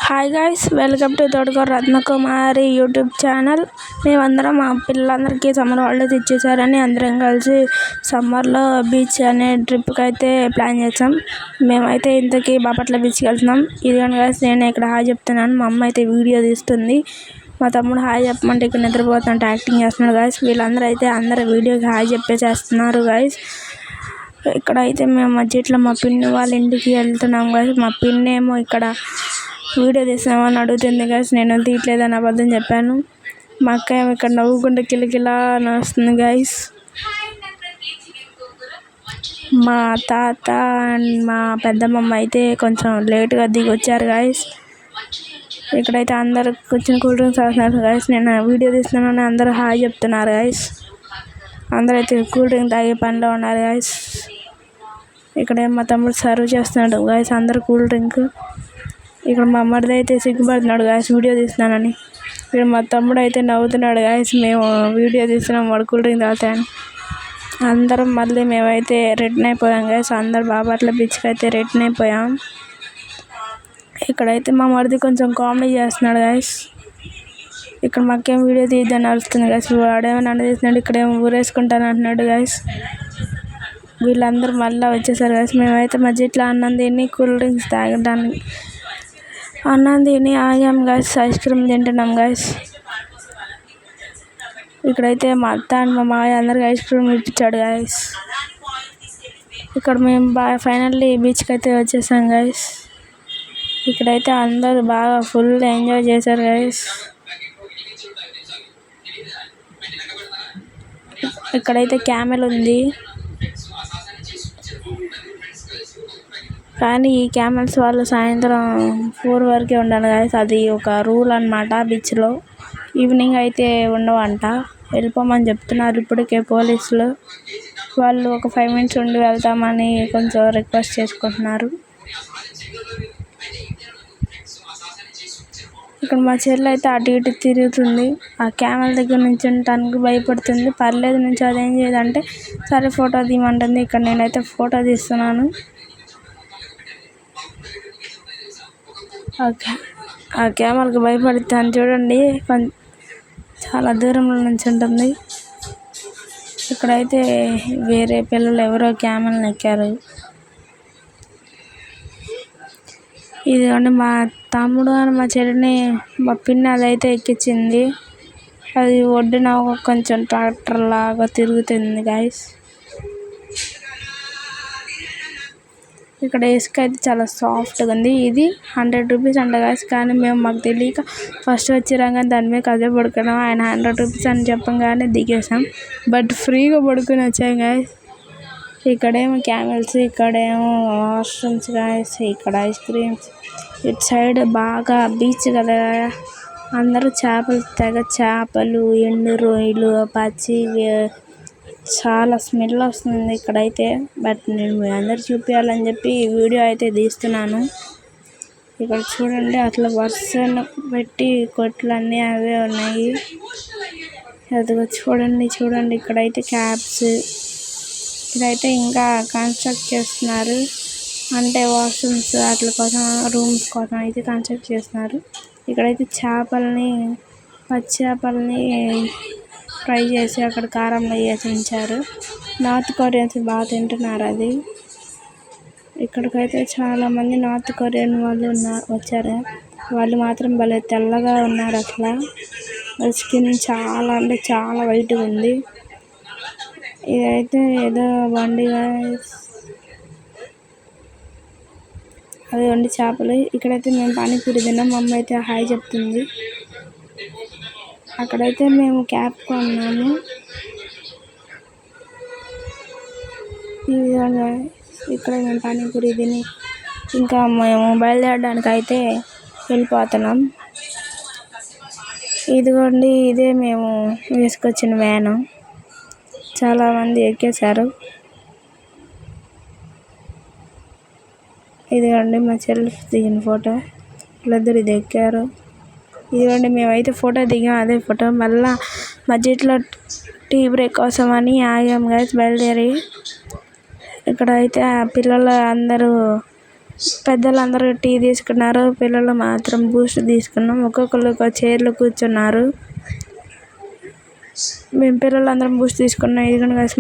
Hi guys, welcome to తోటకూర Ratnakumari YouTube channel. మేమందరం మా పిల్లలందరికీ సమ్మర్ హాలిడేస్ ఇచ్చేసారని అందరం కలిసి సమ్మర్లో బీచ్ అనే ట్రిప్కి అయితే ప్లాన్ చేసాం. మేమైతే ఇంతకీ బాపట్ల బీచ్కి వెళ్తున్నాం. ఇదిగోండి గైస్, నేను ఇక్కడ హాయ్ చెప్తున్నాను. మా అమ్మ అయితే వీడియో తీస్తుంది. మా తమ్ముడు హాయ్ చెప్పమంటే ఇక్కడ నిద్రపోతుంటే యాక్టింగ్ చేస్తున్నాడు గైస్. వీళ్ళందరూ అయితే అందరు వీడియోకి హాయ్ చెప్పేసేస్తున్నారు గైస్. ఇక్కడైతే మేము మధ్యలో మా పిన్ని వాళ్ళ ఇంటికి వెళ్తున్నాం గైస్. మా పిన్ని ఏమో ఇక్కడ వీడియో తీసామని అడుగుతుంది గైస్. నేను తీయట్లేదని అబద్ధం చెప్పాను. మా అక్క ఏమో ఇక్కడ నవ్వుకుంటే కిలకిలా నడుస్తుంది గైస్. మా తాత అండ్ మా పెద్దమ్మమ్మ అయితే కొంచెం లేట్గా దిగి వచ్చారు గైస్. ఇక్కడైతే అందరు కూర్చొని కూల్ డ్రింక్స్ తాగుతున్నారు గైస్. నేను వీడియో తీస్తున్నానని అందరూ హాయ్ చెప్తున్నారు గైస్. అందరూ అయితే కూల్ డ్రింక్ తాగే పనిలో ఉన్నారు గైస్. ఇక్కడ మా తమ్ముడు సర్వ్ చేస్తున్నాడు గైస్ అందరు కూల్ డ్రింక్. ఇక్కడ మా అమ్మడిది అయితే సిగ్గుపడుతున్నాడు గాయస్ వీడియో తీస్తున్నానని. ఇక్కడ మా తమ్ముడు అయితే నవ్వుతున్నాడు గాయస్, మేము వీడియో తీస్తున్నాం వాడు కూల్ డ్రింక్ తాగుతాయని. అందరం మళ్ళీ మేమైతే రిటర్న్ అయిపోయాం గాయస్. అందరు బాపట్ల బీచ్కి అయితే రిటర్న్ అయిపోయాం. ఇక్కడైతే మా మరిది కొంచెం కామెడీ చేస్తున్నాడు గాయస్. ఇక్కడ మాకేం వీడియో తీద్దని అరుస్తుంది గాయస్. వాడేమో నన్ను తీస్తున్నాడు, ఇక్కడేమో ఊరేసుకుంటాను అంటున్నాడు గాయస్. వీళ్ళందరూ మళ్ళీ వచ్చేసారు గాయస్. మేమైతే మధ్యలో అన్నం తిని కూల్ డ్రింక్స్ తాగడానికి అన్నం తిని ఆగాం గైస్. ఐస్ క్రీమ్ తింటున్నాం గైస్. ఇక్కడైతే మా అత్త అండ్ మా మాయ అందరికి ఐస్ క్రీమ్ ఇప్పించాడు గైస్. ఇక్కడ మేము ఫైనల్లీ బీచ్కి అయితే వచ్చేసాం గైస్. ఇక్కడైతే అందరూ బాగా ఫుల్ ఎంజాయ్ చేశారు గైస్. ఇక్కడైతే క్యామెల్ ఉంది, కానీ ఈ క్యామెల్స్ వాళ్ళు సాయంత్రం 4 వరకే ఉండాలి గైస్. అది ఒక రూల్ అన్నమాట బీచ్లో. ఈవినింగ్ అయితే ఉండవంట, వెళ్ళిపోమని చెప్తున్నారు ఇప్పటికే పోలీసులు. వాళ్ళు ఒక 5 minutes ఉండి వెళ్తామని కొంచెం రిక్వెస్ట్ చేసుకుంటున్నారు. ఇక్కడ మా చెల్లి అయితే అటు ఇటు తిరుగుతుంది. ఆ క్యామెల్ దగ్గర నుంచి ఉండటానికి భయపడుతుంది. పర్లేదు నుంచి అదేం చేయదంటే సరే ఫోటో తీయమంటుంది. ఇక్కడ నేనైతే ఫోటో తీస్తున్నాను. ఆ క్యామెల్కి భయపడుతాను చూడండి, చాలా దూరంలో నుంచి ఉంటుంది. ఇక్కడైతే వేరే పిల్లలు ఎవరో క్యామెల్ని ఎక్కారు. ఇదిగోండి మా తమ్ముడు అని మా చెల్లిని మా పిన్ని అదైతే ఎక్కించింది. అది ఒడ్డున కొంచెం ట్రాక్టర్ లాగా తిరుగుతుంది గైస్. ఇక్కడ ఇసుక అయితే చాలా సాఫ్ట్గా ఉంది. ఇది 100 రూపీస్ అంట గైస్. కానీ మేము మాకు తెలియక ఫస్ట్ వచ్చిరాగానే దాని మీద కదే పడుకున్నాం. ఆయన 100 రూపీస్ అని చెప్పగానే దిగేసాం. బట్ ఫ్రీగా పడుకుని వచ్చాం గైస్. ఇక్కడేమో క్యామెల్స్, ఇక్కడేమో వాష్రూమ్స్ గైస్, ఇక్కడ ఐస్ క్రీమ్స్. ఇటు సైడ్ బాగా బీచ్ కదా, అందరూ చేపలు, ఎండు రొయ్యలు, పచ్చి, చాలా స్మెల్ వస్తుంది ఇక్కడైతే. బట్ నేను మీ అందరు చూపించాలని చెప్పి ఈ వీడియో అయితే తీస్తున్నాను. ఇక్కడ చూడండి అట్లా వర్షం పెట్టి కొట్లన్నీ అవే ఉన్నాయి. అదిగో చూడండి ఇక్కడైతే క్యాబ్స్. ఇక్కడైతే ఇంకా కన్స్ట్రక్ట్ చేస్తున్నారు, అంటే వాష్రూమ్స్ వాటి కోసం, రూమ్స్ కోసం అయితే కన్స్ట్రక్ట్ చేస్తున్నారు. ఇక్కడైతే పచ్చి చేపల్ని ఫ్రై చేసి అక్కడ కారంలో వేసి ఉంచారు. నార్త్ కొరియన్స్ బాగా తింటున్నారు అది. ఇక్కడికైతే చాలామంది నార్త్ కొరియన్ వాళ్ళు వచ్చారు. వాళ్ళు మాత్రం భలే తెల్లగా ఉన్నారు. అసలు వాళ్ళ స్కిన్ చాలా అంటే చాలా వైట్గా ఉంది. ఇదైతే ఏదో బండి అది వండి చేపలు. ఇక్కడైతే మేము పానీపూరి తిన్నాం. మా అమ్మ అయితే హాయ్ చెప్తుంది. అక్కడైతే మేము క్యాబ్ కొన్నాము. ఈ విధంగా ఇక్కడ మేము పానీపూరి తిని ఇంకా మేము బయలుదేరడానికి అయితే వెళ్ళిపోతున్నాం. ఇదిగోండి ఇదే మేము వేసుకొచ్చిన వ్యాను. చాలామంది ఎక్కేశారు. ఇదిగోండి మా చెల్లి దిగిన ఫోటో. వీళ్ళిద్దరు ఇది ఎక్కారు. ఇదిగోండి మేమైతే ఫోటో దిగాం, అదే ఫోటో. మళ్ళీ మధ్యలో టీ బ్రేక్ కోసం అని ఆగాం గైస్ బయలుదేరి. ఇక్కడ అయితే ఆ పిల్లలు అందరూ పెద్దలందరూ టీ తీసుకున్నారు. పిల్లలు మాత్రం బూస్ట్ తీసుకున్నాం. ఒక్కొక్కరు ఒక చైర్లో కూర్చున్నారు. మేము పిల్లలందరం బూస్ట్ తీసుకున్నాం. ఇదిగోండి గైస్